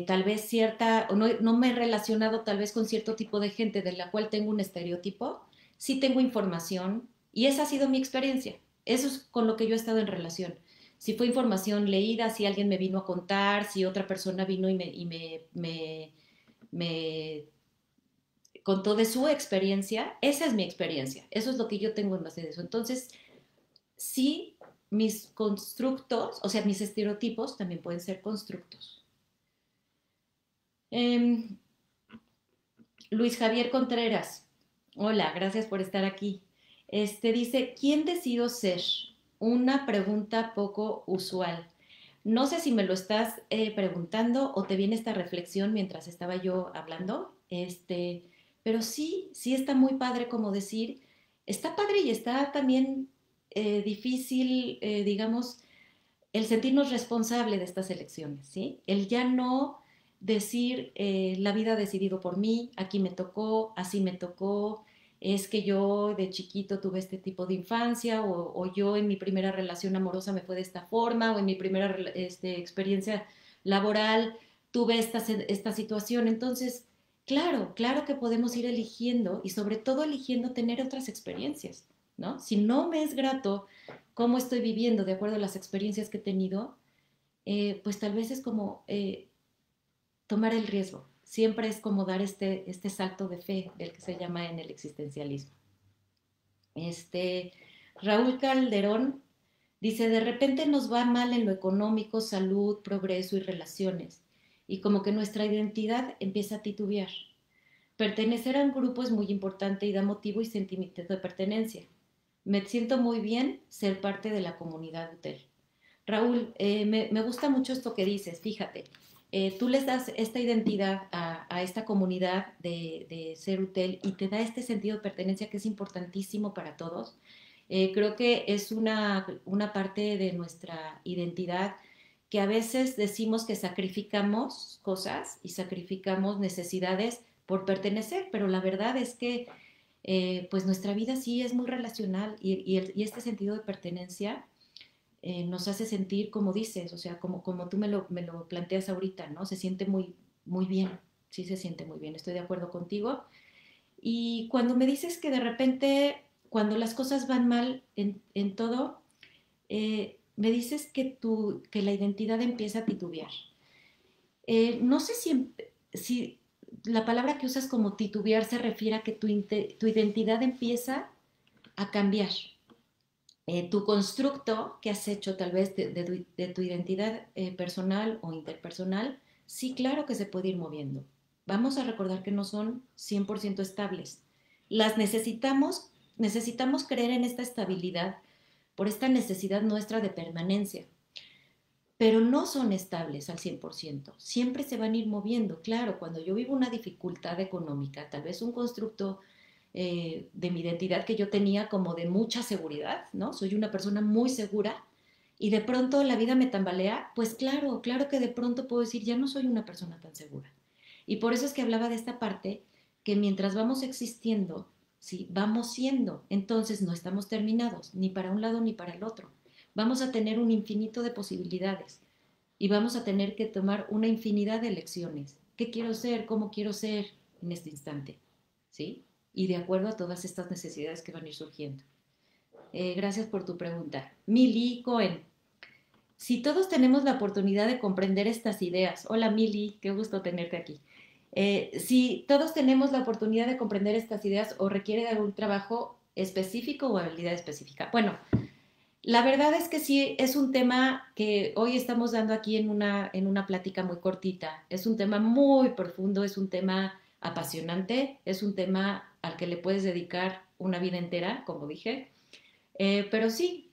A: tal vez cierta, o no me he relacionado tal vez con cierto tipo de gente de la cual tengo un estereotipo, sí tengo información y esa ha sido mi experiencia. Eso es con lo que yo he estado en relación. Si fue información leída, si alguien me vino a contar, si otra persona vino me contó de su experiencia, esa es mi experiencia. Eso es lo que yo tengo en base de eso. Entonces, sí, mis constructos, o sea, mis estereotipos también pueden ser constructos. Eh, Luis Javier Contreras, hola, gracias por estar aquí. Dice, ¿quién decidió ser? Una pregunta poco usual. No sé si me lo estás preguntando o te viene esta reflexión mientras estaba yo hablando, pero sí, sí está muy padre como decir, está padre y está también difícil, digamos, el sentirnos responsable de estas elecciones, ¿sí? El ya no decir, la vida ha decidido por mí, aquí me tocó, así me tocó, es que yo de chiquito tuve este tipo de infancia o yo en mi primera relación amorosa me fue de esta forma o en mi primera experiencia laboral tuve esta situación. Entonces, claro, claro que podemos ir eligiendo y sobre todo eligiendo tener otras experiencias, ¿no? Si no me es grato cómo estoy viviendo de acuerdo a las experiencias que he tenido, pues tal vez es como tomar el riesgo. Siempre es como dar este salto de fe del que se llama en el existencialismo. Este, Raúl Calderón dice, de repente nos va mal en lo económico, salud, progreso y relaciones, y como que nuestra identidad empieza a titubear. Pertenecer a un grupo es muy importante y da motivo y sentimiento de pertenencia. Me siento muy bien ser parte de la comunidad UTEL. Raúl, me gusta mucho esto que dices, fíjate, tú les das esta identidad a esta comunidad de ser UTEL y te da este sentido de pertenencia que es importantísimo para todos. Creo que es una parte de nuestra identidad que a veces decimos que sacrificamos cosas y sacrificamos necesidades por pertenecer, pero la verdad es que pues nuestra vida sí es muy relacional y este sentido de pertenencia nos hace sentir, como dices, o sea, como tú me lo planteas ahorita, ¿no? Se siente muy, muy bien, sí se siente muy bien, estoy de acuerdo contigo. Y cuando me dices que de repente, cuando las cosas van mal en todo, me dices que la identidad empieza a titubear. No sé si la palabra que usas como titubear se refiere a que tu identidad empieza a cambiar. Tu constructo que has hecho tal vez de tu identidad personal o interpersonal, sí, claro que se puede ir moviendo. Vamos a recordar que no son 100% estables. Las necesitamos creer en esta estabilidad por esta necesidad nuestra de permanencia, pero no son estables al 100%. Siempre se van a ir moviendo. Claro, cuando yo vivo una dificultad económica, tal vez un constructo de mi identidad que yo tenía como de mucha seguridad, ¿no? Soy una persona muy segura y de pronto la vida me tambalea, pues claro, claro que de pronto puedo decir, ya no soy una persona tan segura. Y por eso es que hablaba de esta parte, que mientras vamos existiendo, ¿sí? Vamos siendo, entonces no estamos terminados, ni para un lado ni para el otro. Vamos a tener un infinito de posibilidades y vamos a tener que tomar una infinidad de elecciones. ¿Qué quiero ser? ¿Cómo quiero ser en este instante? ¿Sí? Y de acuerdo a todas estas necesidades que van a ir surgiendo. Gracias por tu pregunta. Mili Cohen, si todos tenemos la oportunidad de comprender estas ideas, hola Mili, qué gusto tenerte aquí. Si todos tenemos la oportunidad de comprender estas ideas o requiere de algún trabajo específico o habilidad específica. Bueno, la verdad es que sí, es un tema que hoy estamos dando aquí en una plática muy cortita. Es un tema muy profundo, es un tema apasionante, es un tema al que le puedes dedicar una vida entera, como dije. Pero sí,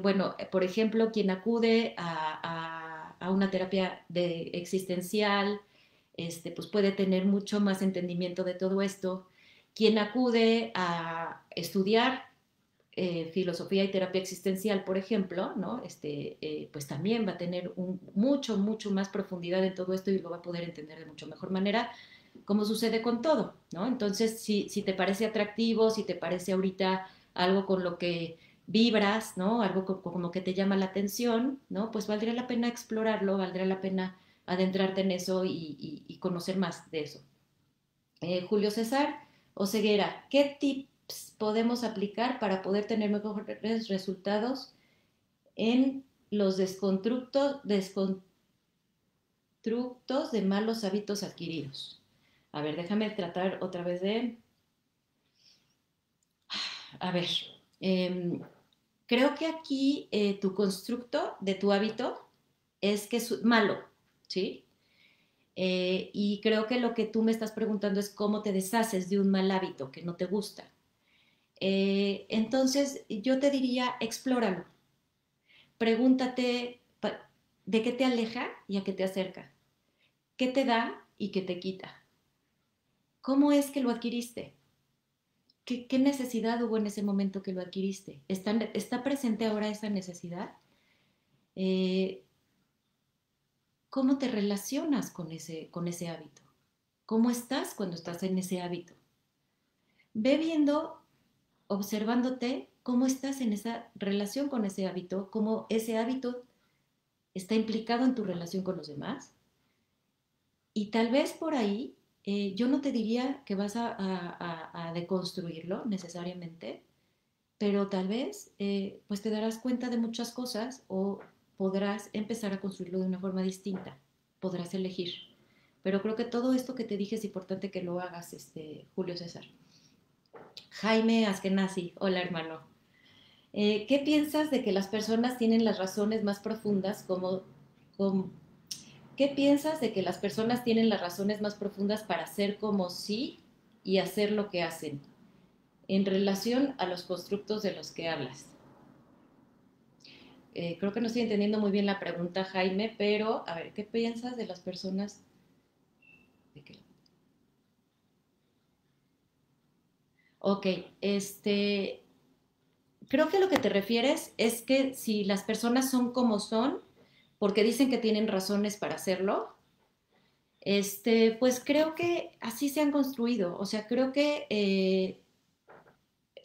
A: bueno, por ejemplo, quien acude a una terapia de existencial, pues puede tener mucho más entendimiento de todo esto. Quien acude a estudiar filosofía y terapia existencial, por ejemplo, ¿no? Pues también va a tener mucho más profundidad en todo esto y lo va a poder entender de mucho mejor manera, como sucede con todo, ¿no? Entonces, si te parece atractivo, si te parece ahorita algo con lo que vibras, ¿no? Algo como que te llama la atención, ¿no? Pues valdría la pena explorarlo, valdría la pena adentrarte en eso y conocer más de eso. Julio César Oseguera, ¿qué tips podemos aplicar para poder tener mejores resultados en los desconstructos de malos hábitos adquiridos? A ver, déjame tratar otra vez de... A ver, eh, creo que aquí tu constructo de tu hábito es que es malo, ¿sí? Y creo que lo que tú me estás preguntando es cómo te deshaces de un mal hábito que no te gusta. Entonces, yo te diría, explóralo. Pregúntate de qué te aleja y a qué te acerca. ¿Qué te da y qué te quita? ¿Cómo es que lo adquiriste? ¿Qué necesidad hubo en ese momento que lo adquiriste? ¿Está presente ahora esa necesidad? Eh, ¿Cómo te relacionas con ese hábito? ¿Cómo estás cuando estás en ese hábito? Ve viendo, observándote cómo estás en esa relación con ese hábito, cómo ese hábito está implicado en tu relación con los demás. Y tal vez por ahí, yo no te diría que vas a deconstruirlo necesariamente, pero tal vez pues te darás cuenta de muchas cosas o podrás empezar a construirlo de una forma distinta, podrás elegir. Pero creo que todo esto que te dije es importante que lo hagas, Julio César. Jaime Askenazi, hola hermano. ¿Qué piensas de que las personas tienen las razones más profundas como ¿Qué piensas de que las personas tienen las razones más profundas para ser como sí y hacer lo que hacen en relación a los constructos de los que hablas? Creo que no estoy entendiendo muy bien la pregunta, Jaime, pero a ver, ¿qué piensas de las personas? De que... Ok, creo que lo que te refieres es que si las personas son como son, porque dicen que tienen razones para hacerlo, pues creo que así se han construido. O sea, creo que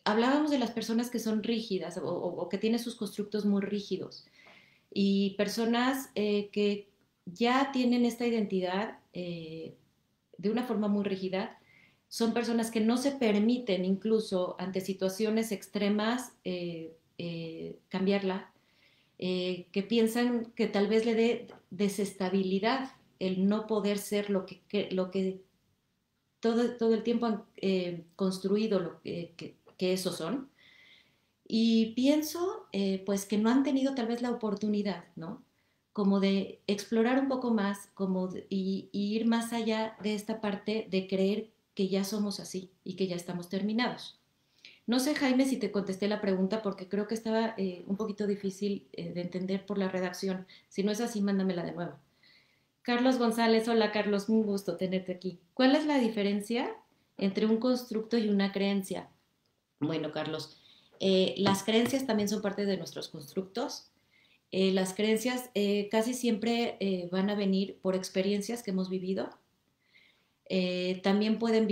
A: hablábamos de las personas que son rígidas o que tienen sus constructos muy rígidos y personas que ya tienen esta identidad de una forma muy rígida. Son personas que no se permiten incluso ante situaciones extremas cambiarla, que piensan que tal vez le dé desestabilidad el no poder ser lo que todo el tiempo han construido que esos son. Y pienso pues que no han tenido tal vez la oportunidad, ¿no? Como de explorar un poco más y ir más allá de esta parte de creer que ya somos así y que ya estamos terminados. No sé, Jaime, si te contesté la pregunta porque creo que estaba un poquito difícil de entender por la redacción. Si no es así, mándamela de nuevo. Carlos González, hola Carlos, un gusto tenerte aquí. ¿Cuál es la diferencia entre un constructo y una creencia? Bueno, Carlos, las creencias también son parte de nuestros constructos. Las creencias casi siempre van a venir por experiencias que hemos vivido. También pueden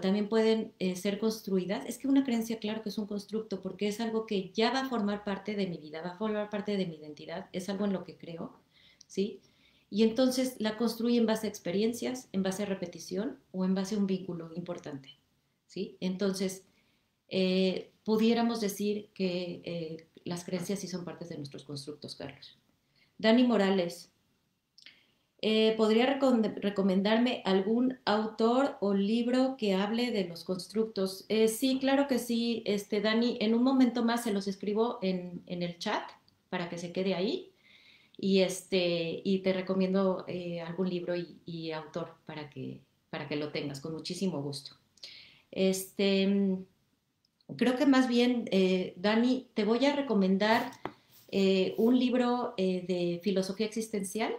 A: también pueden ser construidas. Es que una creencia, claro que es un constructo, porque es algo que ya va a formar parte de mi vida, va a formar parte de mi identidad, es algo en lo que creo, ¿sí? Y entonces la construye en base a experiencias, en base a repetición o en base a un vínculo importante, ¿sí? Entonces, pudiéramos decir que las creencias sí son partes de nuestros constructos, Carlos. Dani Morales, ¿podría recomendarme algún autor o libro que hable de los constructos? Sí, claro que sí, Dani. En un momento más se los escribo en el chat para que se quede ahí. Y te recomiendo algún libro y autor para que lo tengas, con muchísimo gusto. Este, Creo que más bien, Dani, te voy a recomendar un libro de filosofía existencial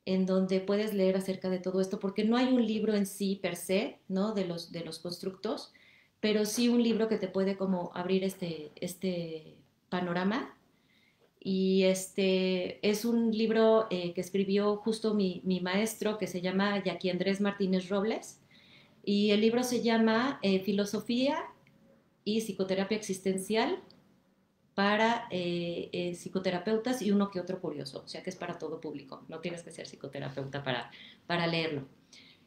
A: en donde puedes leer acerca de todo esto, porque no hay un libro en sí per se, ¿no? De los constructos, pero sí un libro que te puede como abrir este panorama. Y es un libro que escribió justo mi maestro, que se llama Jackie Andrés Martínez Robles, y el libro se llama Filosofía y Psicoterapia Existencial para psicoterapeutas y uno que otro curioso, o sea que es para todo público, no tienes que ser psicoterapeuta para leerlo.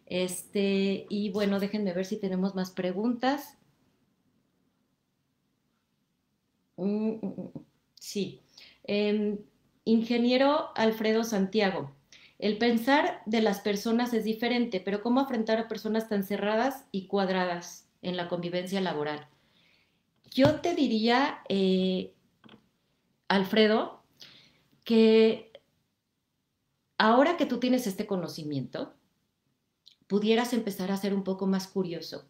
A: Y bueno, déjenme ver si tenemos más preguntas. Sí. Eh, Ingeniero Alfredo Santiago, el pensar de las personas es diferente, pero ¿cómo afrontar a personas tan cerradas y cuadradas en la convivencia laboral? Yo te diría, Alfredo, que ahora que tú tienes este conocimiento, pudieras empezar a ser un poco más curioso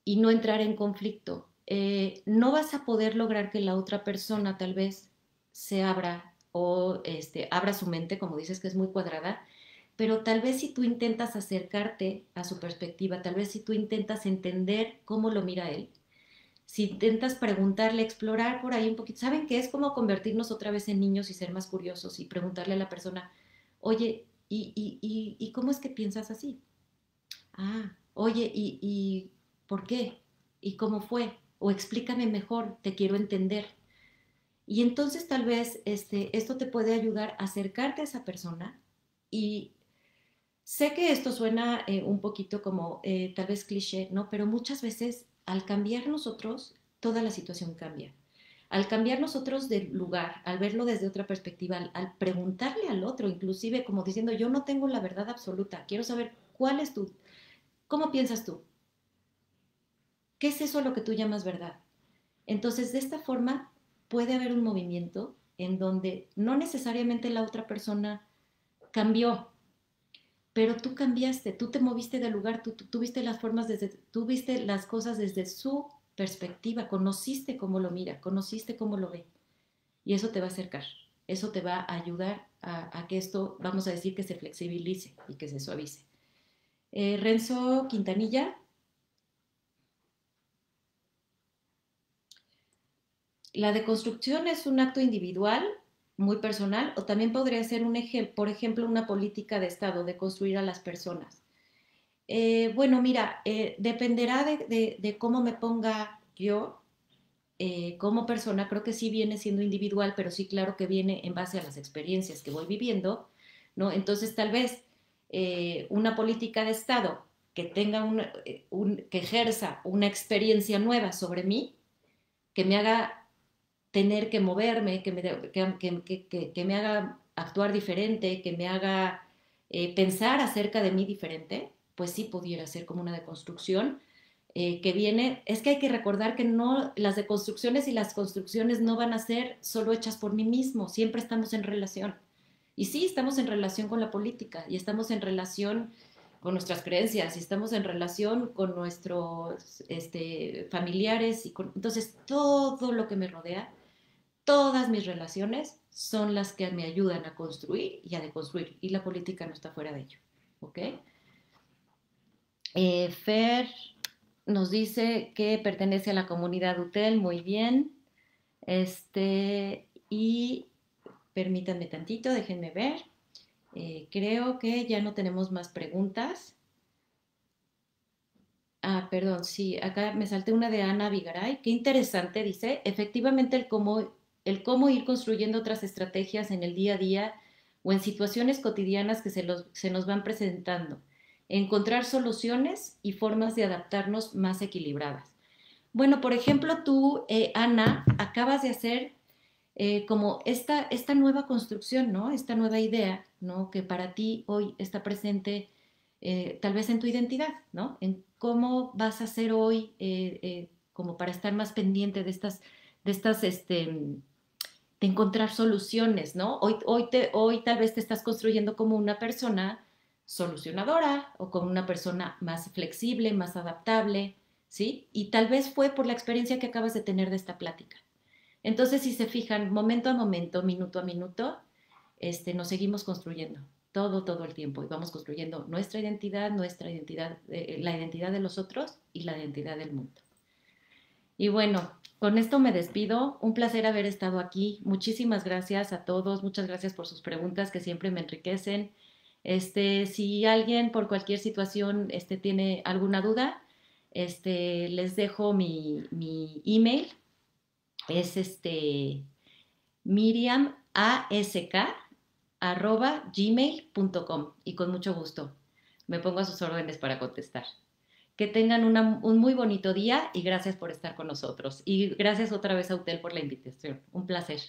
A: y no entrar en conflicto. No vas a poder lograr que la otra persona tal vez se abra o abra su mente, como dices que es muy cuadrada, pero tal vez si tú intentas acercarte a su perspectiva, tal vez si tú intentas entender cómo lo mira él, si intentas preguntarle, explorar por ahí un poquito, ¿saben qué? Es como convertirnos otra vez en niños y ser más curiosos y preguntarle a la persona, oye, ¿y cómo es que piensas así? Ah, oye, ¿y por qué? ¿Y cómo fue? O explícame mejor, te quiero entender. Y entonces tal vez esto te puede ayudar a acercarte a esa persona y sé que esto suena un poquito como tal vez cliché, ¿no? Pero muchas veces al cambiar nosotros, toda la situación cambia. Al cambiar nosotros de lugar, al verlo desde otra perspectiva, al preguntarle al otro, inclusive como diciendo, yo no tengo la verdad absoluta, quiero saber cuál es tu, cómo piensas tú, qué es eso a lo que tú llamas verdad. Entonces, de esta forma puede haber un movimiento en donde no necesariamente la otra persona cambió, pero tú cambiaste, tú te moviste del lugar, tú viste las formas tú viste las cosas desde su perspectiva, conociste cómo lo mira, conociste cómo lo ve. Y eso te va a acercar, eso te va a ayudar a que esto, vamos a decir, que se flexibilice y que se suavice. Renzo Quintanilla, la deconstrucción es un acto individual muy personal, o también podría ser por ejemplo, una política de Estado de construir a las personas. Bueno, mira, dependerá de cómo me ponga yo como persona. Creo que sí viene siendo individual, pero sí, claro que viene en base a las experiencias que voy viviendo, ¿no? Entonces, tal vez una política de Estado que tenga que ejerza una experiencia nueva sobre mí, que me haga tener que moverme, que me haga actuar diferente, que me haga pensar acerca de mí diferente, pues sí pudiera ser como una deconstrucción que viene. Es que hay que recordar que no, las deconstrucciones y las construcciones no van a ser solo hechas por mí mismo, siempre estamos en relación. Y sí, estamos en relación con la política y estamos en relación con nuestras creencias y estamos en relación con nuestros familiares entonces todo lo que me rodea, todas mis relaciones son las que me ayudan a construir y a deconstruir y la política no está fuera de ello. ¿Ok? Fer nos dice que pertenece a la comunidad UTEL, muy bien. Y permítanme tantito, déjenme ver. Creo que ya no tenemos más preguntas. Ah, perdón, sí, acá me salté una de Ana Vigaray. Qué interesante, dice. Efectivamente, el cómo ir construyendo otras estrategias en el día a día o en situaciones cotidianas que se nos van presentando. Encontrar soluciones y formas de adaptarnos más equilibradas. Bueno, por ejemplo, tú, Ana, acabas de hacer como esta nueva construcción, ¿no? Esta nueva idea, ¿no? Que para ti hoy está presente tal vez en tu identidad, ¿no? En cómo vas a ser hoy como para estar más pendiente de de encontrar soluciones, ¿no? Hoy tal vez te estás construyendo como una persona solucionadora o como una persona más flexible, más adaptable, ¿sí? Y tal vez fue por la experiencia que acabas de tener de esta plática. Entonces, si se fijan, momento a momento, minuto a minuto, nos seguimos construyendo todo el tiempo y vamos construyendo nuestra identidad, la identidad de los otros y la identidad del mundo. Y bueno, con esto me despido. Un placer haber estado aquí. Muchísimas gracias a todos. Muchas gracias por sus preguntas que siempre me enriquecen. Si alguien por cualquier situación tiene alguna duda, les dejo mi email. Es miriamask@gmail.com y con mucho gusto me pongo a sus órdenes para contestar. Que tengan un muy bonito día y gracias por estar con nosotros. Y gracias otra vez a Utel por la invitación. Un placer.